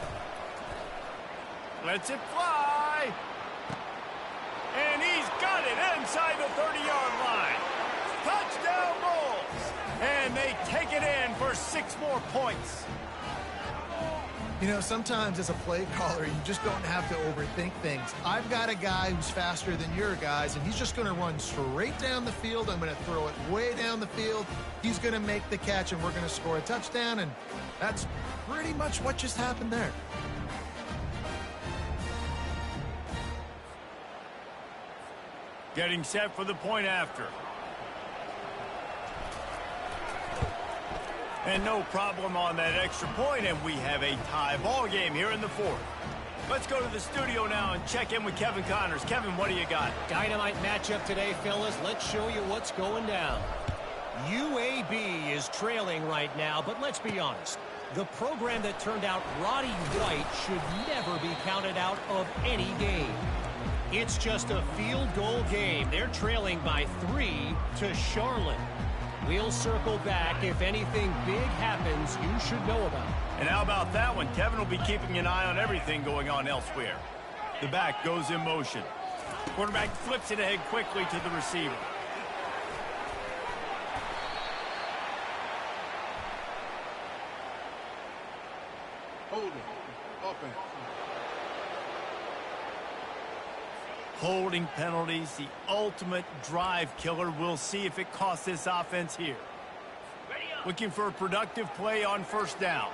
Lets it fly. And he's got it inside the 30-yard line. Touchdown Bulls. And they take it in for 6 more points. You know, sometimes as a play caller, you just don't have to overthink things. I've got a guy who's faster than your guys, and he's just going to run straight down the field. I'm going to throw it way down the field. He's going to make the catch, and we're going to score a touchdown, and that's pretty much what just happened there. Getting set for the point after. And no problem on that extra point, and we have a tie ball game here in the fourth. Let's go to the studio now and check in with Kevin Connors. Kevin, what do you got? Dynamite matchup today, fellas. Let's show you what's going down. UAB is trailing right now, but let's be honest. The program that turned out Roddy White should never be counted out of any game. It's just a field goal game. They're trailing by 3 to Charlotte. We'll circle back if anything big happens you should know about. And how about that one? Kevin will be keeping an eye on everything going on elsewhere. The back goes in motion. Quarterback flips it ahead quickly to the receiver. Holding penalties, the ultimate drive killer. We'll see if it costs this offense here. Looking for a productive play on first down.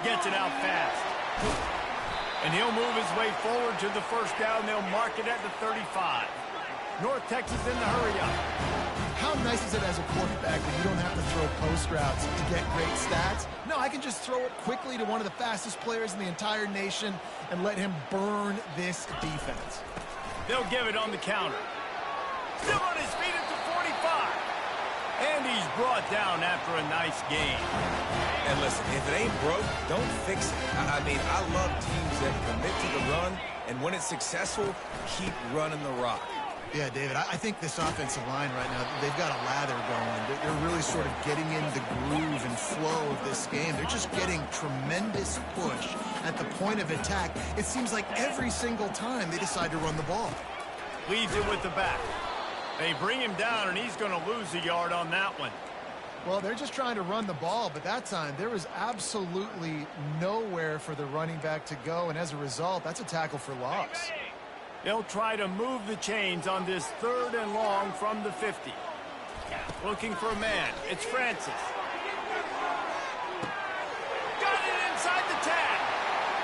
Gets it out fast. And he'll move his way forward to the first down. They'll mark it at the 35. North Texas in the hurry up. How nice is it as a quarterback that you don't have to throw post routes to get great stats? No, I can just throw it quickly to one of the fastest players in the entire nation and let him burn this defense. They'll give it on the counter. Still on his feet at the 45. And he's brought down after a nice gain. And listen, if it ain't broke, don't fix it. I mean, I love teams that commit to the run, and when it's successful, keep running the rock. Yeah, David, I think this offensive line right now, they've got a lather going. They're really sort of getting in the groove and flow of this game. They're just getting tremendous push at the point of attack. It seems like every single time they decide to run the ball. Leads it with the back. They bring him down, and he's going to lose a yard on that one. Well, they're just trying to run the ball, but that time there was absolutely nowhere for the running back to go, and as a result, that's a tackle for loss. They'll try to move the chains on this 3rd and long from the 50. Looking for a man. It's Francis. Got it inside the 10.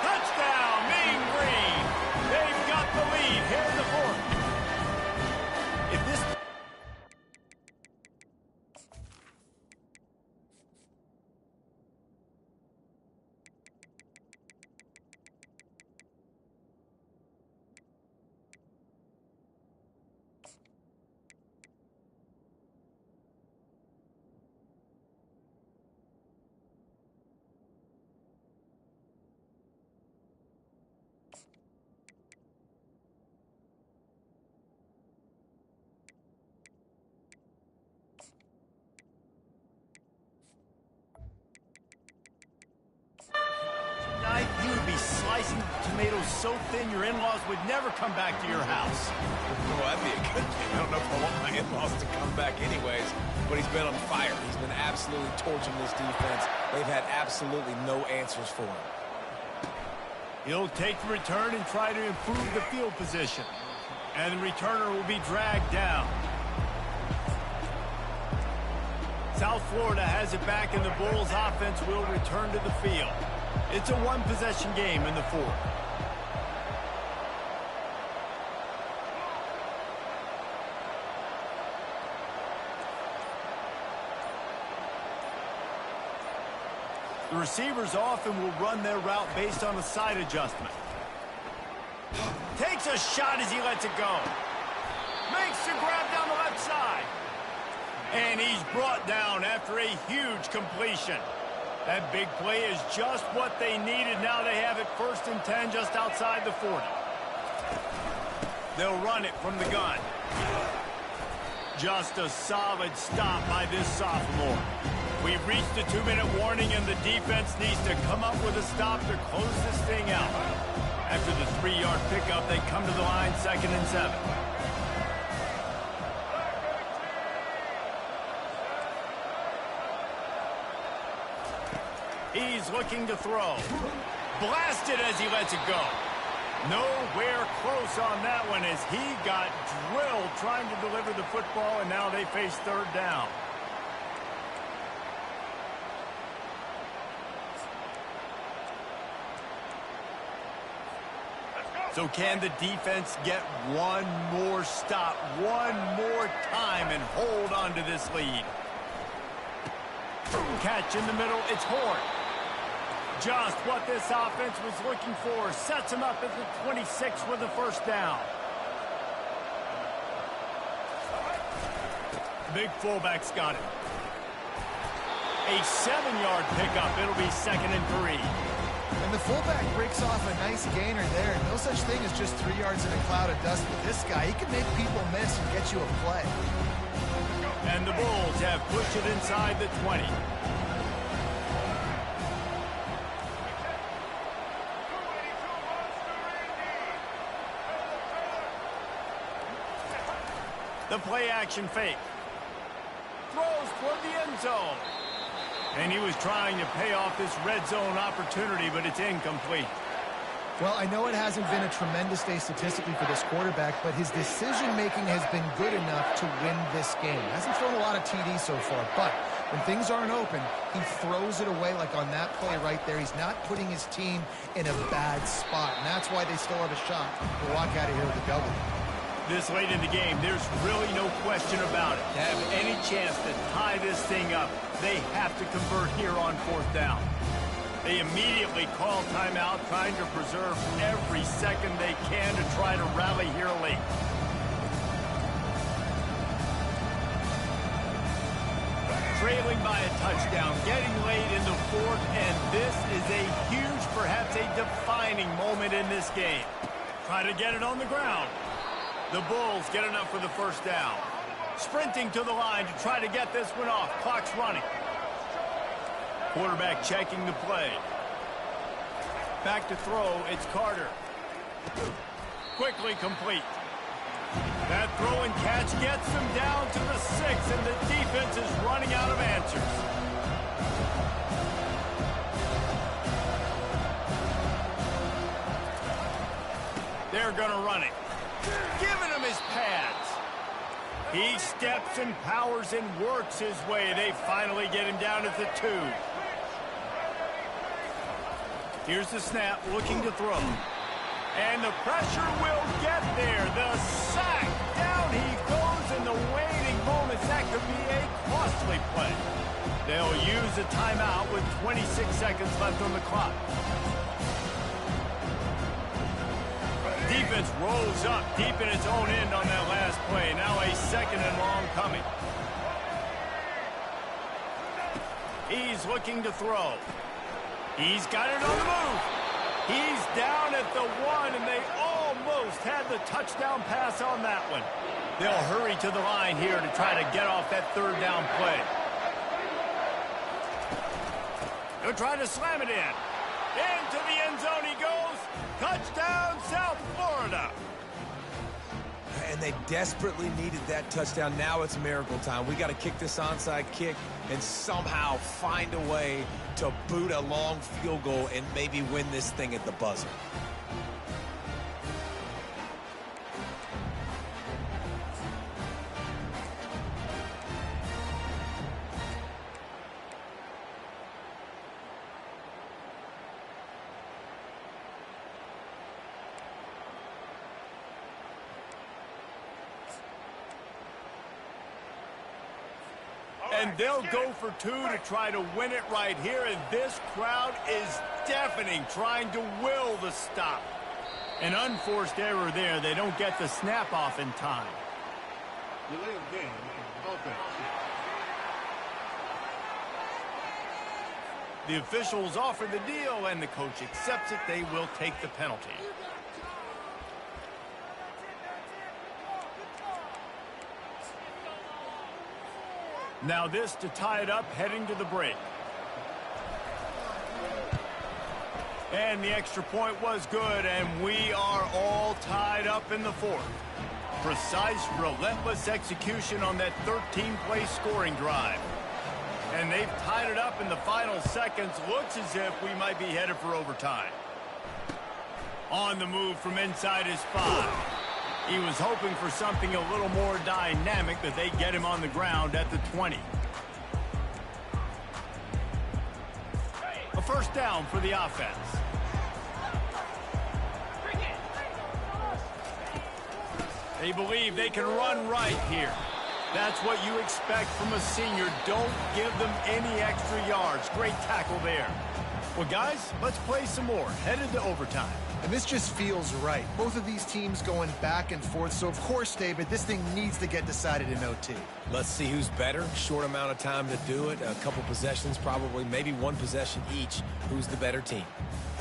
Touchdown, Mean Green. They've got the lead here in the fourth. If this... so thin your in-laws would never come back to your house. Well, that'd be a good thing. I don't know if I want my in-laws to come back anyways, but he's been on fire. He's been absolutely torching this defense. They've had absolutely no answers for him. He'll take the return and try to improve the field position. And the returner will be dragged down. South Florida has it back, and the Bulls offense will return to the field. It's a one-possession game in the fourth. The receivers often will run their route based on a side adjustment. Takes a shot as he lets it go. Makes the grab down the left side. And he's brought down after a huge completion. That big play is just what they needed. Now they have it 1st and 10 just outside the 40. They'll run it from the gun. Just a solid stop by this sophomore. We've reached the 2-minute warning, and the defense needs to come up with a stop to close this thing out. After the 3-yard pickup, they come to the line 2nd and 7. He's looking to throw. Blasted as he lets it go. Nowhere close on that one as he got drilled trying to deliver the football, and now they face 3rd down. So can the defense get one more stop, one more time, and hold on to this lead? Catch in the middle, it's Horn. Just what this offense was looking for. Sets him up at the 26 with a 1st down. Big fullback's got it. A 7-yard pickup. It'll be 2nd and 3. And the fullback breaks off a nice gainer there. No such thing as just 3 yards in a cloud of dust with this guy. He can make people miss and get you a play. And the Bulls have pushed it inside the 20. The play action fake. Throws toward the end zone. And he was trying to pay off this red zone opportunity, but it's incomplete. Well, I know it hasn't been a tremendous day statistically for this quarterback, but his decision-making has been good enough to win this game. Hasn't thrown a lot of TDs so far, but when things aren't open, he throws it away like on that play right there. He's not putting his team in a bad spot, and that's why they still have a shot to walk out of here with a W. This late in the game, there's really no question about it. To have any chance to tie this thing up, they have to convert here on 4th down. They immediately call timeout, trying to preserve every second they can to try to rally here late. Trailing by a touchdown, getting late in the 4th, and this is a huge, perhaps a defining moment in this game. Try to get it on the ground. The Bulls get enough for the 1st down. Sprinting to the line to try to get this one off. Clock's running. Quarterback checking the play. Back to throw, it's Carter. Quickly complete. That throw and catch gets them down to the 6, and the defense is running out of answers. They're going to run it. Giving him his pads. He steps and powers and works his way. They finally get him down at the 2. Here's the snap, looking to throw. And the pressure will get there. The sack. Down he goes in the waiting moments. That could be a costly play. They'll use a timeout with 26 seconds left on the clock. Defense rolls up deep in its own end on that last play. Now a 2nd and long coming. He's looking to throw. He's got it on the move. He's down at the 1, and they almost had the touchdown pass on that one. They'll hurry to the line here to try to get off that 3rd down play. They'll try to slam it in. Into the end zone he goes. Touchdown, South Florida. And they desperately needed that touchdown. Now it's miracle time. We got to kick this onside kick and somehow find a way to boot a long field goal and maybe win this thing at the buzzer. And they'll go for two to try to win it right here, and this crowd is deafening, trying to will the stop. An unforced error there. They don't get the snap off in time. The officials offer the deal, and the coach accepts it. They will take the penalty. Now this to tie it up, heading to the break. And the extra point was good, and we are all tied up in the fourth. Precise, relentless execution on that 13-play scoring drive. And they've tied it up in the final seconds. Looks as if we might be headed for overtime. On the move from inside his 5. He was hoping for something a little more dynamic, but they get him on the ground at the 20. A first down for the offense. They believe they can run right here. That's what you expect from a senior. Don't give them any extra yards. Great tackle there. Well, guys, let's play some more. Headed to overtime. And this just feels right. Both of these teams going back and forth. So, of course, David, this thing needs to get decided in OT. Let's see who's better. Short amount of time to do it. A couple possessions, probably maybe one possession each. Who's the better team?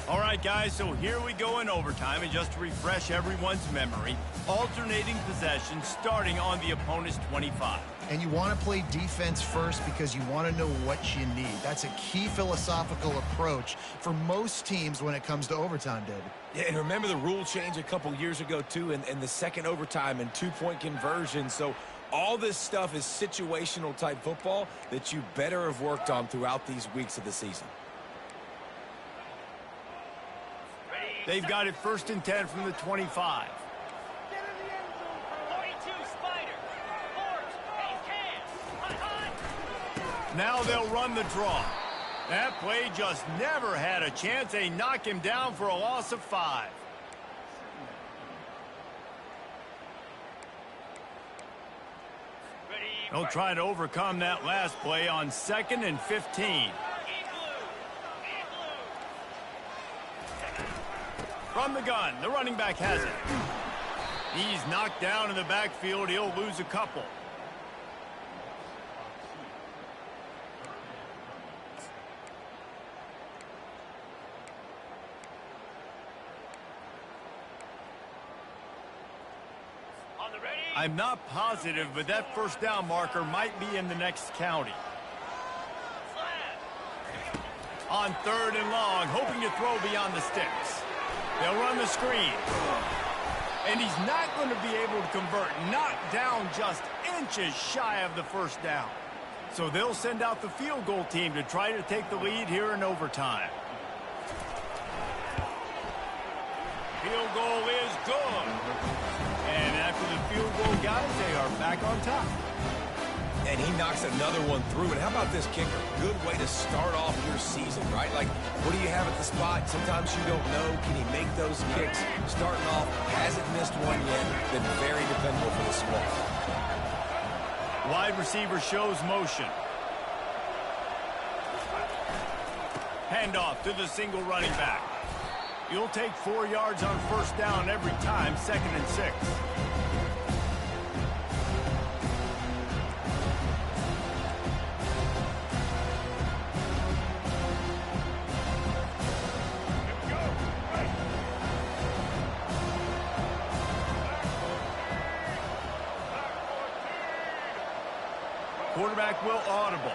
All right, guys, so here we go in overtime. And just to refresh everyone's memory, alternating possessions starting on the opponent's 25. And you want to play defense first because you want to know what you need. That's a key philosophical approach for most teams when it comes to overtime, David. Yeah, and remember the rule change a couple years ago, too, and the second overtime and two-point conversion. So all this stuff is situational type football that you better have worked on throughout these weeks of the season. They've got it 1st and 10 from the 25. Now they'll run the draw. That play just never had a chance. They knock him down for a loss of 5. They'll try to overcome that last play on 2nd and 15. From the gun, the running back has it. He's knocked down in the backfield. He'll lose a couple. I'm not positive, but that first down marker might be in the next county. On 3rd and long, hoping to throw beyond the sticks. They'll run the screen. And he's not going to be able to convert. Knocked down just inches shy of the first down. So they'll send out the field goal team to try to take the lead here in overtime. Field goal is good. And after the field goal, guys, they are back on top. And he knocks another one through. And how about this kicker? Good way to start off your season, right? Like, what do you have at the spot? Sometimes you don't know. Can he make those kicks? Starting off, hasn't missed one yet. Been very dependable for the squad. Wide receiver shows motion. Handoff to the single running back. You'll take 4 yards on first down every time, 2nd and 6. Quarterback will audible.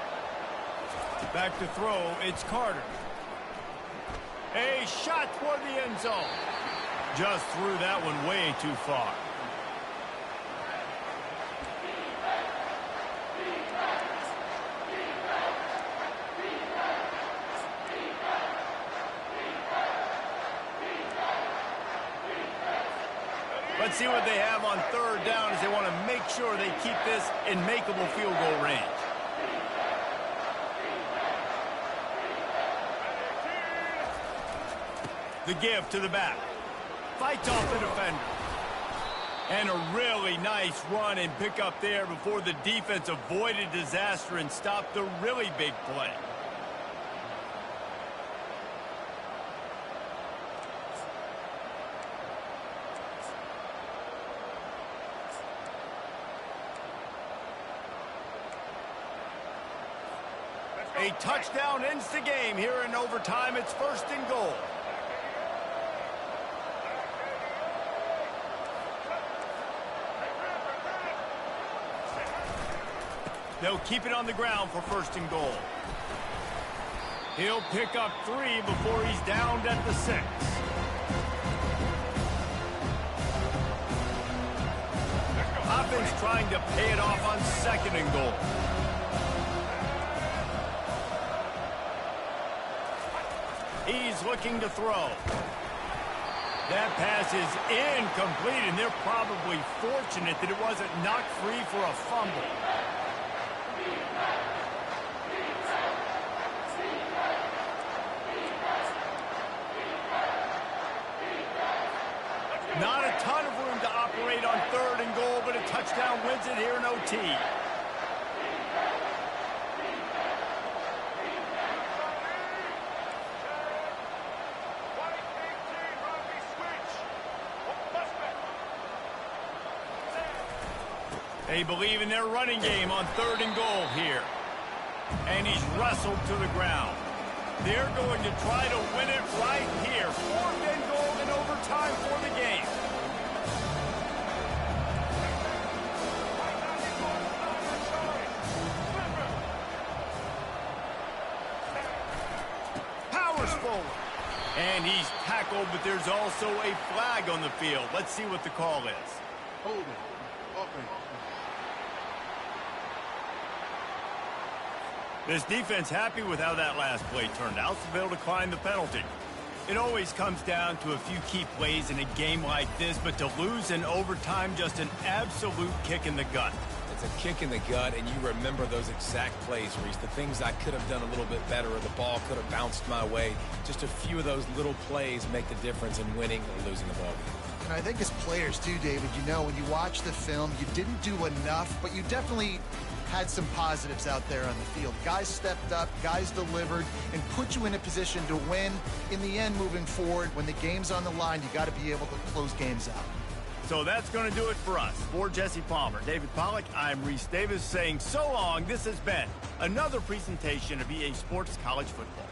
Back to throw, it's Carter. A shot toward the end zone. Just threw that one way too far. Let's see what they have on third down as they want to make sure they keep this in makeable field goal range. The give to the back. Fights off the defender. And a really nice run and pick up there before the defense avoided disaster and stopped the really big play. A touchdown ends the game here in overtime. It's 1st and goal. They'll keep it on the ground for 1st and goal. He'll pick up 3 before he's downed at the 6. Offense trying to pay it off on 2nd and goal. He's looking to throw. That pass is incomplete, and they're probably fortunate that it wasn't knocked free for a fumble. Not a ton of room to operate on 3rd and goal, but a touchdown wins it here in OT. They believe in their running game on 3rd and goal here. And he's wrestled to the ground. They're going to try to win it right here. 4th and goal in overtime for the game. Powers forward. And he's tackled, but there's also a flag on the field. Let's see what the call is. Hold it. Okay. This defense happy with how that last play turned out, so they'll decline the penalty. It always comes down to a few key plays in a game like this, but to lose in overtime, just an absolute kick in the gut. It's a kick in the gut, and you remember those exact plays, Reese. The things I could have done a little bit better, or the ball could have bounced my way. Just a few of those little plays make the difference in winning or losing the ball game. And I think as players too, David, you know, when you watch the film, you didn't do enough, but you definitely had some positives out there on the field. Guys stepped up, guys delivered, and put you in a position to win. In the end, moving forward, when the game's on the line, you got to be able to close games out. So that's going to do it for us. For Jesse Palmer, David Pollack, I'm Reese Davis saying so long. This has been another presentation of EA Sports College Football.